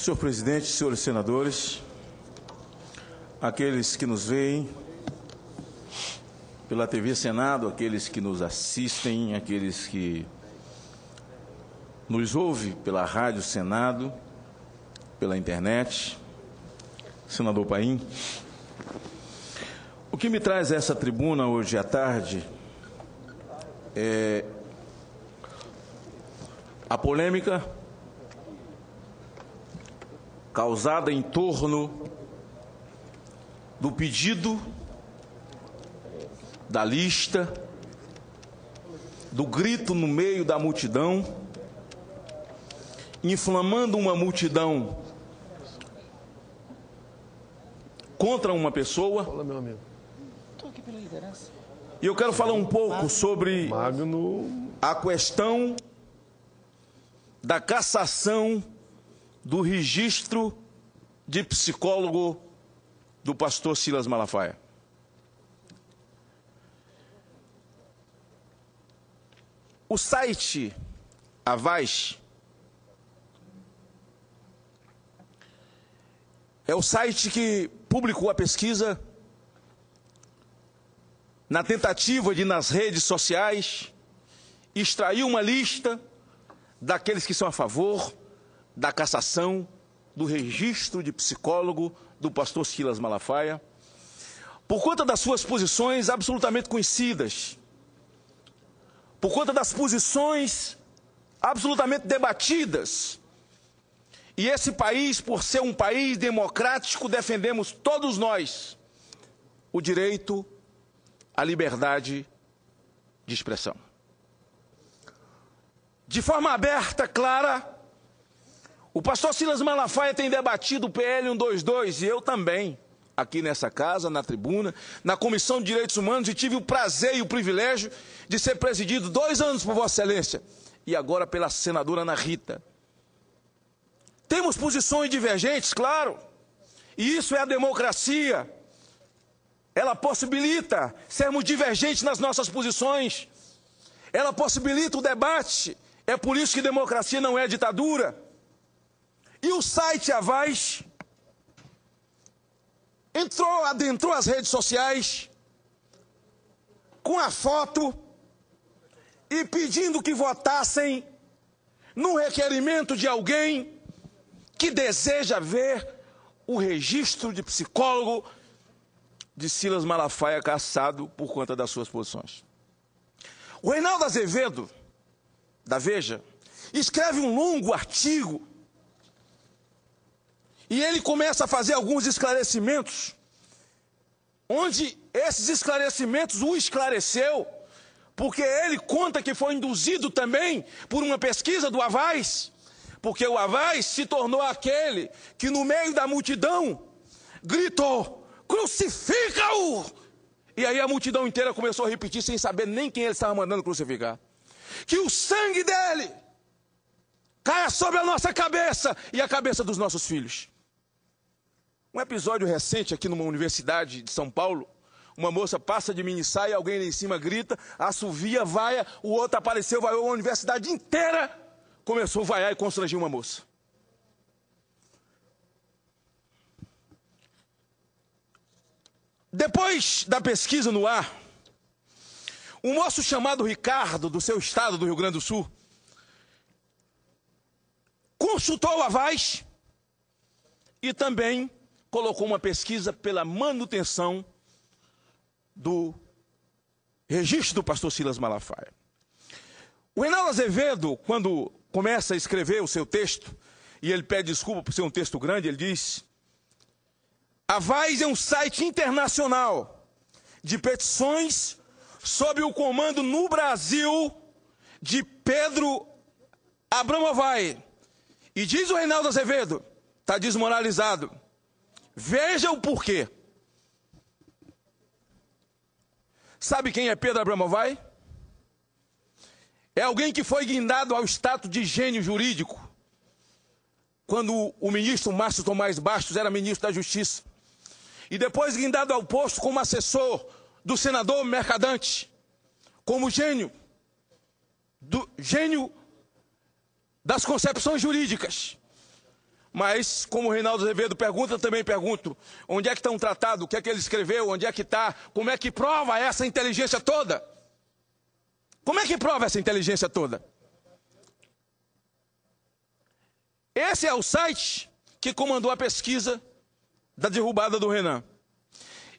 Senhor presidente, senhores senadores, aqueles que nos veem pela TV Senado, aqueles que nos assistem, aqueles que nos ouvem pela Rádio Senado, pela internet, senador Paim, o que me traz a essa tribuna hoje à tarde é a polêmica causada em torno do pedido da lista, do grito no meio da multidão, inflamando uma multidão contra uma pessoa. Fala, meu amigo. Estou aqui pela liderança. E eu quero falar um pouco sobre a questão da cassação do registro de psicólogo do pastor Silas Malafaia. O site Avaz é o site que publicou a pesquisa na tentativa de, nas redes sociais, extrair uma lista daqueles que são a favor da cassação do registro de psicólogo do pastor Silas Malafaia, por conta das suas posições absolutamente conhecidas, por conta das posições absolutamente debatidas. E esse país, por ser um país democrático, defendemos todos nós o direito à liberdade de expressão. De forma aberta, clara, o pastor Silas Malafaia tem debatido o PL 122 e eu também, aqui nessa casa, na tribuna, na Comissão de Direitos Humanos, e tive o prazer e o privilégio de ser presidido 2 anos por Vossa Excelência e agora pela senadora Ana Rita. Temos posições divergentes, claro, e isso é a democracia. Ela possibilita sermos divergentes nas nossas posições, ela possibilita o debate, é por isso que democracia não é ditadura. E o site Avaz adentrou as redes sociais com a foto e pedindo que votassem num requerimento de alguém que deseja ver o registro de psicólogo de Silas Malafaia cassado por conta das suas posições. O Reinaldo Azevedo, da Veja, escreve um longo artigo e ele começa a fazer alguns esclarecimentos, onde esses esclarecimentos o esclareceu, porque ele conta que foi induzido também por uma pesquisa do Avaz, porque o Avaz se tornou aquele que no meio da multidão gritou: crucifica-o! E aí a multidão inteira começou a repetir sem saber nem quem ele estava mandando crucificar. Que o sangue dele caia sobre a nossa cabeça e a cabeça dos nossos filhos. Um episódio recente aqui numa universidade de São Paulo, uma moça passa de minissaia, alguém lá em cima grita, assovia, vaia, o outro apareceu, vaiou, a universidade inteira começou a vaiar e constrangir uma moça. Depois da pesquisa no ar, um moço chamado Ricardo, do seu estado, do Rio Grande do Sul, consultou o Avaz e também colocou uma pesquisa pela manutenção do registro do pastor Silas Malafaia. O Reinaldo Azevedo, quando começa a escrever o seu texto, e ele pede desculpa por ser um texto grande, ele diz: Avaz é um site internacional de petições sob o comando no Brasil de Pedro Abramovay. E diz o Reinaldo Azevedo, está desmoralizado. Veja o porquê. Sabe quem é Pedro Abramovay? É alguém que foi guindado ao status de gênio jurídico quando o ministro Márcio Tomás Bastos era ministro da Justiça. E depois guindado ao posto como assessor do senador Mercadante, como gênio das concepções jurídicas. Mas, como o Reinaldo Azevedo pergunta, eu também pergunto, onde é que está um tratado, o que é que ele escreveu, onde é que está, como é que prova essa inteligência toda? Como é que prova essa inteligência toda? Esse é o site que comandou a pesquisa da derrubada do Renan.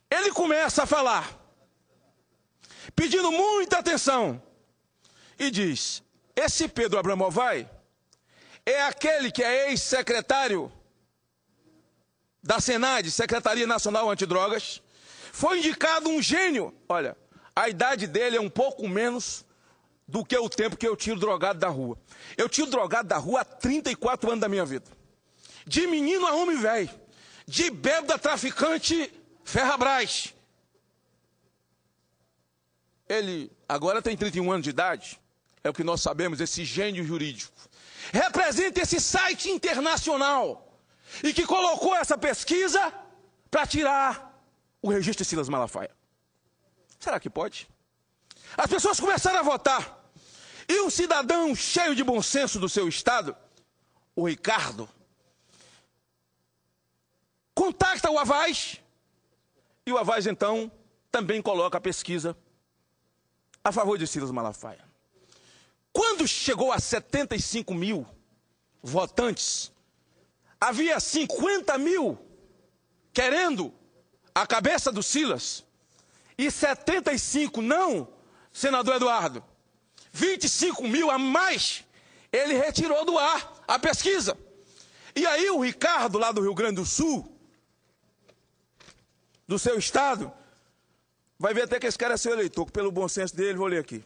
Ele começa a falar, pedindo muita atenção, e diz, esse Pedro Abramovay é aquele que é ex-secretário da Senad, Secretaria Nacional Antidrogas, foi indicado um gênio. Olha, a idade dele é um pouco menos do que o tempo que eu tiro drogado da rua. Eu tiro drogado da rua há 34 anos da minha vida. De menino a homem velho. De bêbado a traficante Ferrabras. Ele agora tem 31 anos de idade. É o que nós sabemos, esse gênio jurídico. Representa esse site internacional. E que colocou essa pesquisa para tirar o registro de Silas Malafaia. Será que pode? As pessoas começaram a votar. E um cidadão cheio de bom senso do seu estado, o Ricardo, contacta o Avaz. E o Avaz, então, também coloca a pesquisa a favor de Silas Malafaia. Quando chegou a 75 mil votantes, havia 50 mil querendo a cabeça do Silas e 75 não, senador Eduardo. 25 mil a mais, ele retirou do ar a pesquisa. E aí o Ricardo, lá do Rio Grande do Sul, do seu estado, vai ver até que esse cara é seu eleitor, que pelo bom senso dele, vou ler aqui.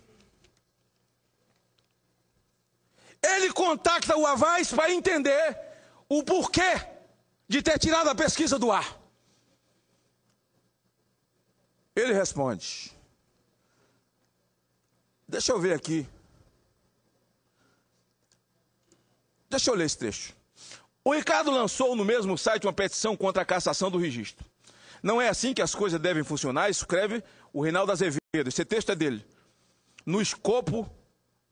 Ele contacta o Avaz para entender o porquê de ter tirado a pesquisa do ar. Ele responde. Deixa eu ver aqui. Deixa eu ler esse trecho. O Ricardo lançou no mesmo site uma petição contra a cassação do registro. Não é assim que as coisas devem funcionar, escreve o Reinaldo Azevedo. Esse texto é dele. No escopo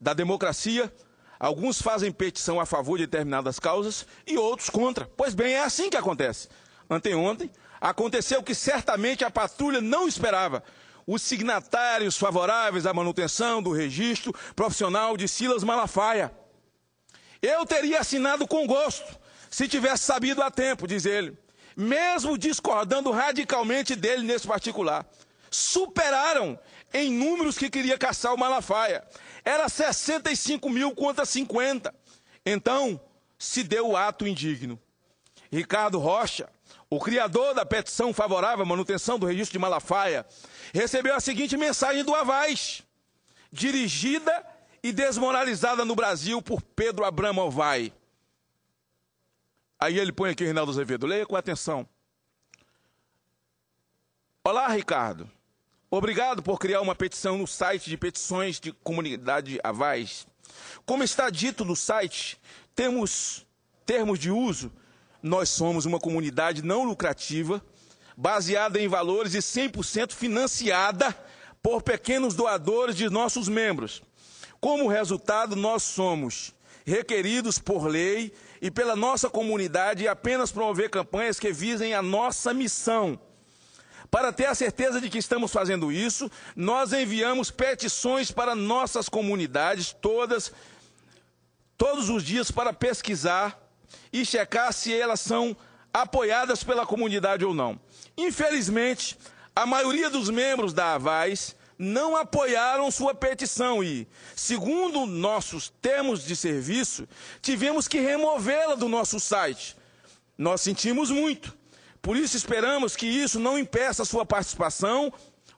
da democracia, alguns fazem petição a favor de determinadas causas e outros contra. Pois bem, é assim que acontece. Anteontem, aconteceu que certamente a patrulha não esperava. Os signatários favoráveis à manutenção do registro profissional de Silas Malafaia. Eu teria assinado com gosto, se tivesse sabido a tempo, diz ele. Mesmo discordando radicalmente dele nesse particular. Superaram em números que queria caçar o Malafaia. Era 65 mil contra 50. Então, se deu o ato indigno. Ricardo Rocha, o criador da petição favorável à manutenção do registro de Malafaia, recebeu a seguinte mensagem do Avaz, dirigida e desmoralizada no Brasil por Pedro Abramovay. Aí ele põe aqui, Reinaldo Azevedo, leia com atenção. Olá, Ricardo. Obrigado por criar uma petição no site de petições de comunidade Avaz. Como está dito no site, temos termos de uso. Nós somos uma comunidade não lucrativa, baseada em valores e 100% financiada por pequenos doadores de nossos membros. Como resultado, nós somos requeridos por lei e pela nossa comunidade apenas promover campanhas que visem a nossa missão. Para ter a certeza de que estamos fazendo isso, nós enviamos petições para nossas comunidades todos os dias para pesquisar e checar se elas são apoiadas pela comunidade ou não. Infelizmente, a maioria dos membros da Avaz não apoiaram sua petição e, segundo nossos termos de serviço, tivemos que removê-la do nosso site. Nós sentimos muito. Por isso esperamos que isso não impeça a sua participação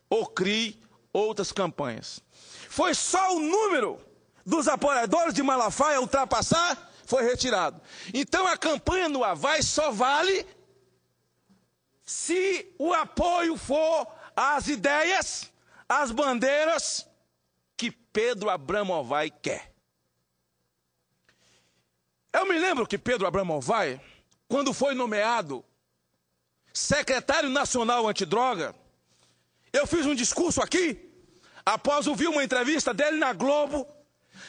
ou crie outras campanhas. Foi só o número dos apoiadores de Malafaia ultrapassar, foi retirado. Então a campanha no Avaz só vale se o apoio for às ideias, às bandeiras que Pedro Abramovay quer. Eu me lembro que Pedro Abramovay, quando foi nomeado secretário nacional antidroga, eu fiz um discurso aqui, após ouvir uma entrevista dele na Globo,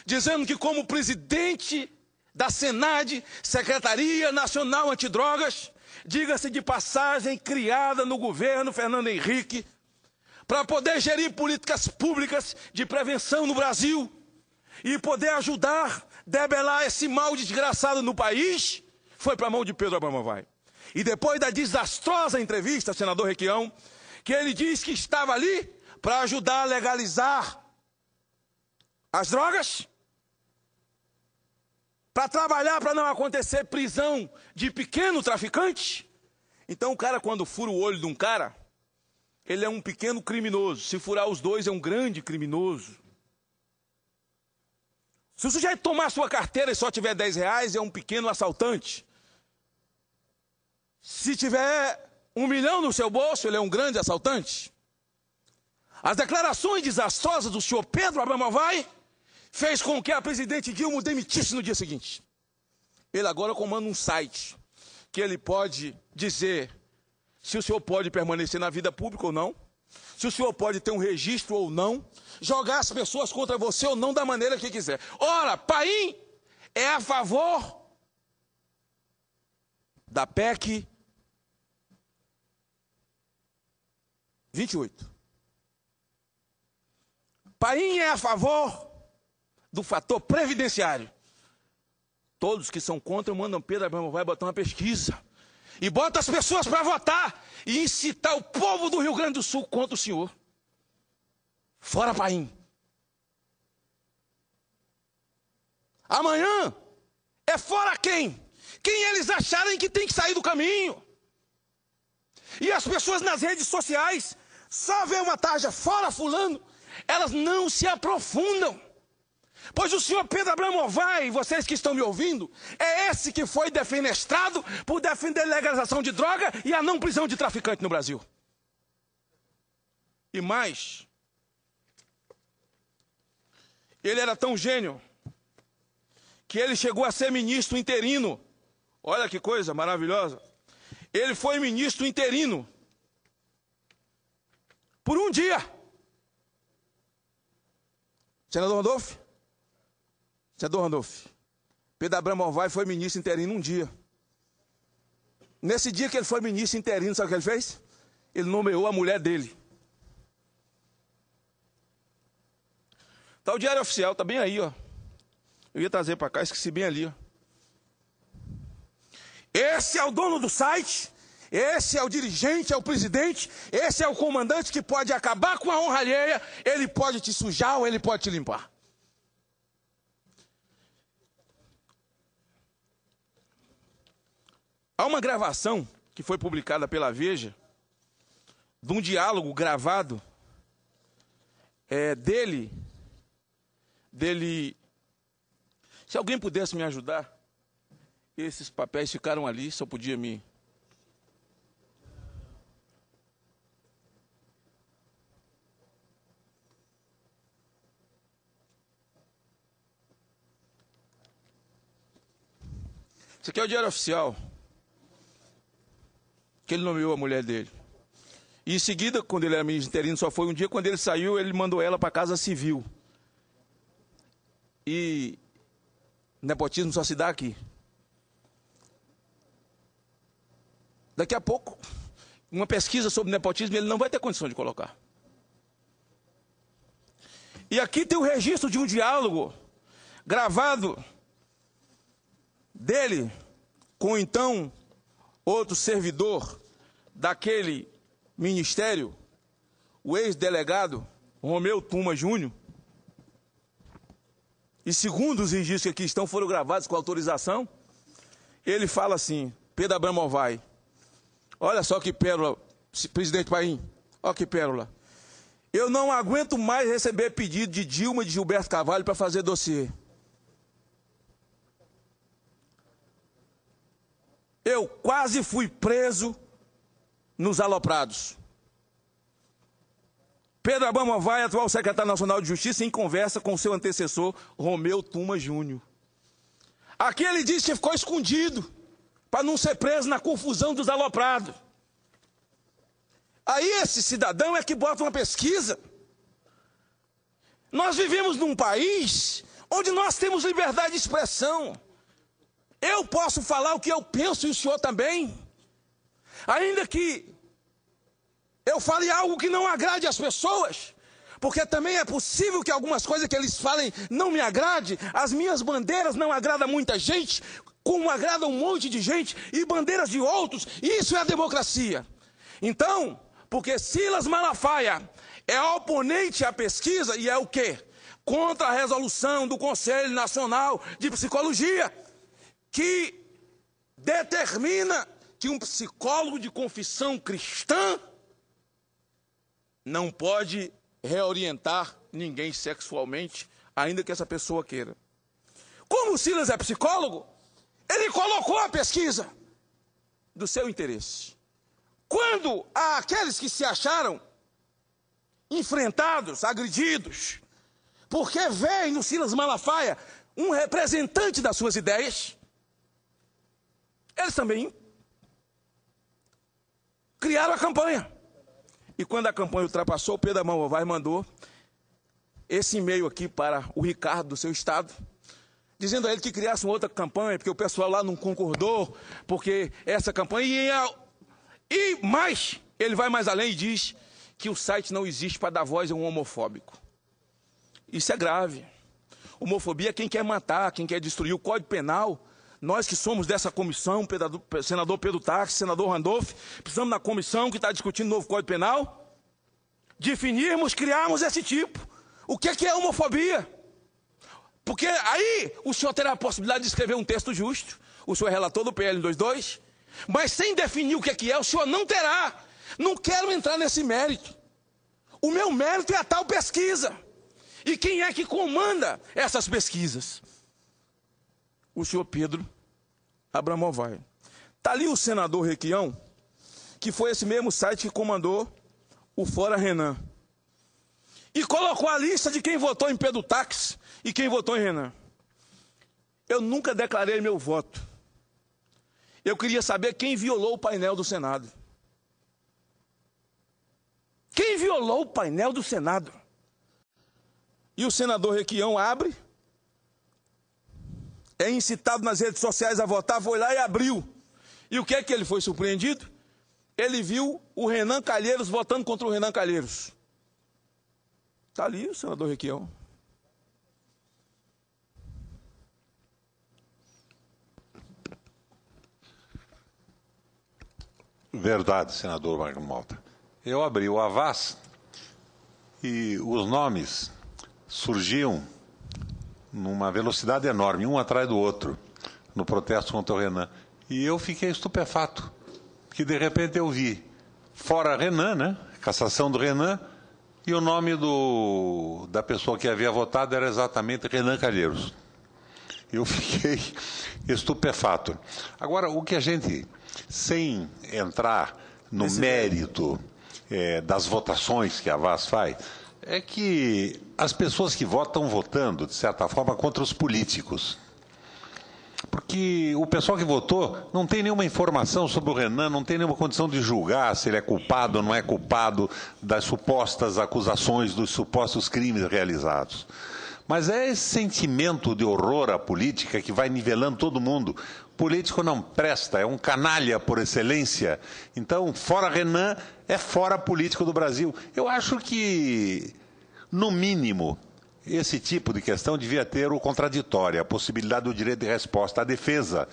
dizendo que como presidente da SENAD, Secretaria Nacional Antidrogas, diga-se de passagem, criada no governo Fernando Henrique, para poder gerir políticas públicas de prevenção no Brasil e poder ajudar a debelar esse mal desgraçado no país, foi para a mão de Pedro Abraão Vai. E depois da desastrosa entrevista, senador Requião, que ele diz que estava ali para ajudar a legalizar as drogas, para trabalhar para não acontecer prisão de pequeno traficante. Então o cara, quando fura o olho de um cara, ele é um pequeno criminoso. Se furar os dois, é um grande criminoso. Se o sujeito tomar sua carteira e só tiver R$10, é um pequeno assaltante. Se tiver R$1 milhão no seu bolso, ele é um grande assaltante. As declarações desastrosas do senhor Pedro Abraão Vai fez com que a presidente Dilma o demitisse no dia seguinte. Ele agora comanda um site que ele pode dizer se o senhor pode permanecer na vida pública ou não, se o senhor pode ter um registro ou não, jogar as pessoas contra você ou não da maneira que quiser. Ora, Paim é a favor da PEC 28. Paim é a favor do fator previdenciário. Todos que são contra mandam Pedro Abraão Vai botar uma pesquisa e bota as pessoas para votar e incitar o povo do Rio Grande do Sul contra o senhor. Fora Paim. Amanhã é fora quem? Quem eles acharem que tem que sair do caminho. E as pessoas nas redes sociais só vê uma tarja fora fulano, elas não se aprofundam. Pois o senhor Pedro Abraão Vai, vocês que estão me ouvindo, é esse que foi defenestrado por defender legalização de droga e a não prisão de traficante no Brasil. E mais, ele era tão gênio que ele chegou a ser ministro interino. Olha que coisa maravilhosa. Ele foi ministro interino por um dia. Senador Randolph? Senador Randolph, Pedro Abraão Vai foi ministro interino um dia. Nesse dia que ele foi ministro interino, sabe o que ele fez? Ele nomeou a mulher dele. Tá o Diário Oficial, tá bem aí, ó. Eu ia trazer para cá, esqueci bem ali, ó. Esse é o dono do site, esse é o dirigente, é o presidente, esse é o comandante que pode acabar com a honra alheia, ele pode te sujar ou ele pode te limpar. Há uma gravação que foi publicada pela Veja, de um diálogo gravado dele. Se alguém pudesse me ajudar, esses papéis ficaram ali, só podia me... Isso aqui é o Diário Oficial, que ele nomeou a mulher dele. E em seguida, quando ele era ministro interino, só foi um dia, quando ele saiu, ele mandou ela para a Casa Civil. E nepotismo só se dá aqui. Daqui a pouco, uma pesquisa sobre nepotismo, ele não vai ter condição de colocar. E aqui tem o registro de um diálogo gravado dele com então outro servidor daquele ministério, o ex-delegado Romeu Tuma Júnior. E segundo os registros que aqui estão, foram gravados com autorização, ele fala assim: Pedro Abraão Vai, olha só que pérola, presidente Paim, olha que pérola. Eu não aguento mais receber pedido de Dilma e de Gilberto Carvalho para fazer dossiê. Eu quase fui preso nos Aloprados. Pedro Abraão Vai, atual secretário nacional de Justiça, em conversa com seu antecessor, Romeu Tuma Júnior. Aqui ele diz que ficou escondido, para não ser preso na confusão dos Aloprados. Aí esse cidadão é que bota uma pesquisa. Nós vivemos num país onde nós temos liberdade de expressão. Eu posso falar o que eu penso e o senhor também. Ainda que eu fale algo que não agrade as pessoas, porque também é possível que algumas coisas que eles falem não me agrade. As minhas bandeiras não agradam muita gente, como agradam um monte de gente, e bandeiras de outros. Isso é a democracia. Então, porque Silas Malafaia é oponente à pesquisa e é o quê? Contra a resolução do Conselho Nacional de Psicologia, que determina que um psicólogo de confissão cristã não pode reorientar ninguém sexualmente, ainda que essa pessoa queira. Como o Silas é psicólogo, ele colocou a pesquisa do seu interesse. Quando há aqueles que se acharam enfrentados, agredidos, porque veem no Silas Malafaia um representante das suas ideias, eles também criaram a campanha. E quando a campanha ultrapassou, o Pedro Malafaia mandou esse e-mail aqui para o Ricardo do seu estado, dizendo a ele que criasse uma outra campanha, porque o pessoal lá não concordou, porque essa campanha... E mais, ele vai mais além e diz que o site não existe para dar voz a um homofóbico. Isso é grave. Homofobia é quem quer matar, quem quer destruir o Código Penal. Nós que somos dessa comissão, senador Pedro Táxi, senador Randolph, precisamos na comissão que está discutindo o novo Código Penal, definirmos, criarmos esse tipo. O que é homofobia? Porque aí o senhor terá a possibilidade de escrever um texto justo, o senhor é relator do PL 122, mas sem definir o que é, o senhor não terá. Não quero entrar nesse mérito. O meu mérito é a tal pesquisa. E quem é que comanda essas pesquisas? O senhor Pedro Abramovaia. Está ali o senador Requião, que foi esse mesmo site que comandou o Fora Renan. E colocou a lista de quem votou em Pedro Táxi e quem votou em Renan. Eu nunca declarei meu voto. Eu queria saber quem violou o painel do Senado. Quem violou o painel do Senado? E o senador Requião abre, é incitado nas redes sociais a votar, foi lá e abriu. E o que é que ele foi surpreendido? Ele viu o Renan Calheiros votando contra o Renan Calheiros. Está ali o senador Requião. Verdade, senador Magno Malta. Eu abri o Avaz e os nomes surgiam numa velocidade enorme, um atrás do outro, no protesto contra o Renan. E eu fiquei estupefato, que de repente eu vi Fora Renan, né? Cassação do Renan, e o nome da pessoa que havia votado era exatamente Renan Calheiros. Eu fiquei estupefato. Agora, o que a gente, sem entrar no mérito das votações que a Avaz faz, é que as pessoas que votam, estão votando, de certa forma, contra os políticos. Porque o pessoal que votou não tem nenhuma informação sobre o Renan, não tem nenhuma condição de julgar se ele é culpado ou não é culpado das supostas acusações, dos supostos crimes realizados. Mas é esse sentimento de horror à política que vai nivelando todo mundo. O político não presta, é um canalha por excelência. Então, fora Renan, é fora político do Brasil. Eu acho que, no mínimo, esse tipo de questão devia ter o contraditório, a possibilidade do direito de resposta. A defesa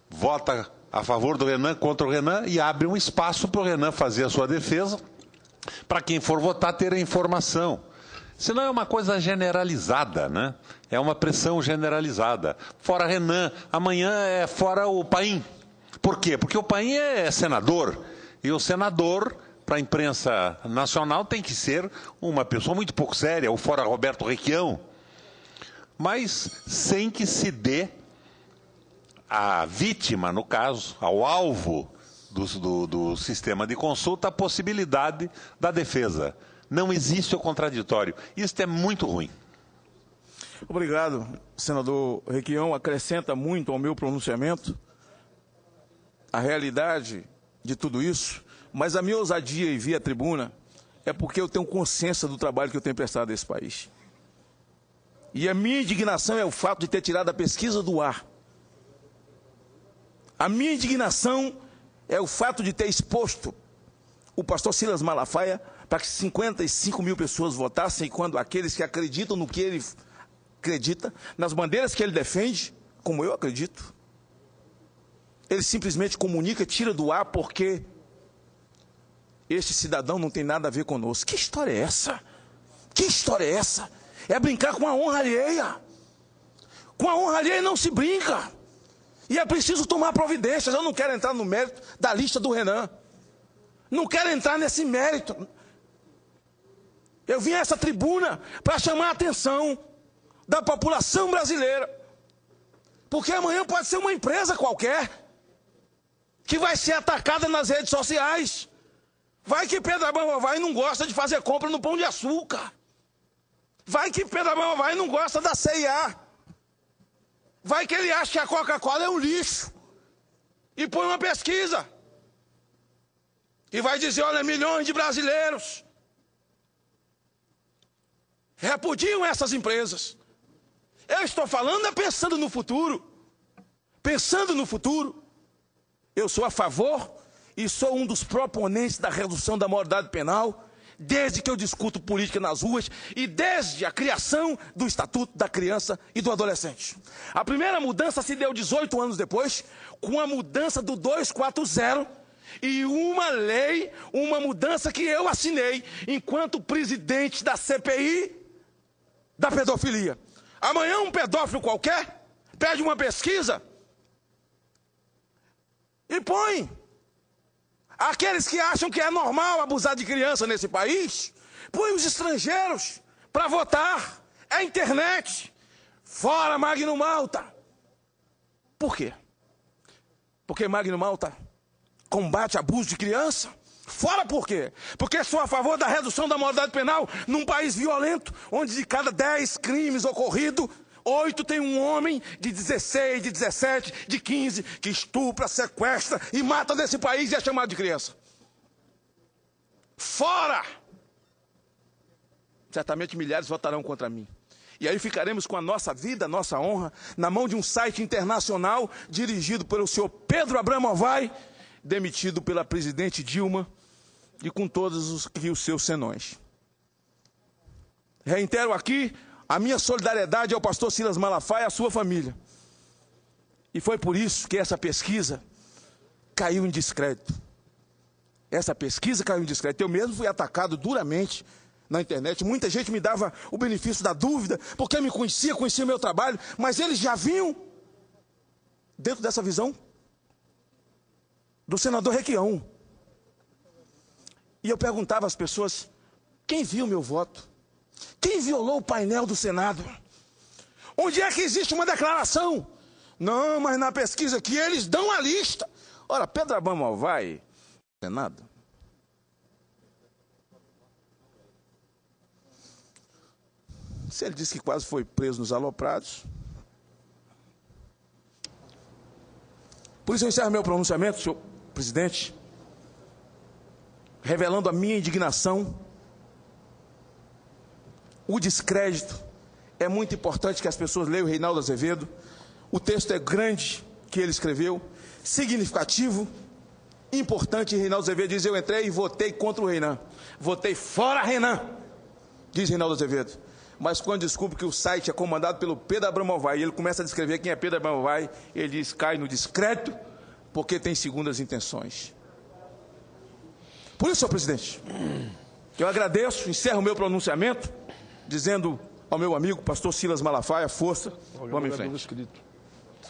vota a favor do Renan, contra o Renan, e abre um espaço para o Renan fazer a sua defesa, para quem for votar ter a informação. Senão é uma coisa generalizada, né? É uma pressão generalizada. Fora Renan, amanhã é fora o Paim. Por quê? Porque o Paim é senador. E o senador, para a imprensa nacional, tem que ser uma pessoa muito pouco séria, ou fora Roberto Requião. Mas sem que se à vítima, no caso, ao alvo do sistema de consulta, a possibilidade da defesa. Não existe o contraditório. Isso é muito ruim. Obrigado, senador Requião. Acrescenta muito ao meu pronunciamento a realidade de tudo isso, mas a minha ousadia em vir à tribuna é porque eu tenho consciência do trabalho que eu tenho prestado a esse país. E a minha indignação é o fato de ter tirado a pesquisa do ar A minha indignação é o fato de ter exposto o pastor Silas Malafaia para que 55 mil pessoas votassem, quando aqueles que acreditam no que ele acredita, nas bandeiras que ele defende, como eu acredito, ele simplesmente comunica e tira do ar porque este cidadão não tem nada a ver conosco. Que história é essa? Que história é essa? É brincar com a honra alheia. Com a honra alheia não se brinca. E é preciso tomar providências. Eu não quero entrar no mérito da lista do Renan. Não quero entrar nesse mérito. Eu vim a essa tribuna para chamar a atenção da população brasileira. Porque amanhã pode ser uma empresa qualquer que vai ser atacada nas redes sociais. Vai que Pedro Abramo vai e não gosta de fazer compra no Pão de Açúcar. Vai que Pedro Abramo vai e não gosta da C&A. Vai que ele acha que a Coca-Cola é um lixo. E põe uma pesquisa. E vai dizer, olha, milhões de brasileiros repudiam essas empresas. Eu estou falando pensando no futuro. Pensando no futuro. Eu sou a favor e sou um dos proponentes da redução da maioridade penal, desde que eu discuto política nas ruas e desde a criação do Estatuto da Criança e do Adolescente. A primeira mudança se deu 18 anos depois, com a mudança do 240 e uma lei, uma mudança que eu assinei enquanto presidente da CPI da pedofilia. Amanhã um pedófilo qualquer pede uma pesquisa e põe aqueles que acham que é normal abusar de criança nesse país, põe os estrangeiros para votar. É internet. Fora Magno Malta. Por quê? Porque Magno Malta combate abuso de criança? Fora por quê? Porque sou a favor da redução da maioridade penal num país violento, onde de cada 10 crimes ocorridos, 8 tem um homem de 16, de 17, de 15, que estupra, sequestra e mata nesse país e é chamado de criança. Fora! Certamente milhares votarão contra mim. E aí ficaremos com a nossa vida, a nossa honra, na mão de um site internacional dirigido pelo senhor Pedro Abramovay, demitido pela presidente Dilma e com todos os seus senões. Reitero aqui a minha solidariedade ao pastor Silas Malafaia e à sua família. E foi por isso que essa pesquisa caiu em descrédito. Essa pesquisa caiu em descrédito. Eu mesmo fui atacado duramente na internet. Muita gente me dava o benefício da dúvida, porque me conhecia o meu trabalho, mas eles já vinham dentro dessa visão do senador Requião. E eu perguntava às pessoas, quem viu meu voto? Quem violou o painel do Senado? Onde é que existe uma declaração? Não, mas na pesquisa que eles dão a lista. Ora, Pedro Abramo vai no Senado? Se ele disse que quase foi preso nos Aloprados. Por isso eu encerro meu pronunciamento, senhor presidente, revelando a minha indignação. O descrédito. É muito importante que as pessoas leiam o Reinaldo Azevedo. O texto é grande que ele escreveu, significativo, importante. Reinaldo Azevedo diz, eu entrei e votei contra o Renan. Votei fora Renan, diz Reinaldo Azevedo. Mas quando descobre que o site é comandado pelo Pedro Abramovay, e ele começa a descrever quem é Pedro Abramovay, ele diz, cai no descrédito, porque tem segundas intenções. Por isso, senhor presidente, eu agradeço, encerro o meu pronunciamento, dizendo ao meu amigo, pastor Silas Malafaia, força, vamos em frente.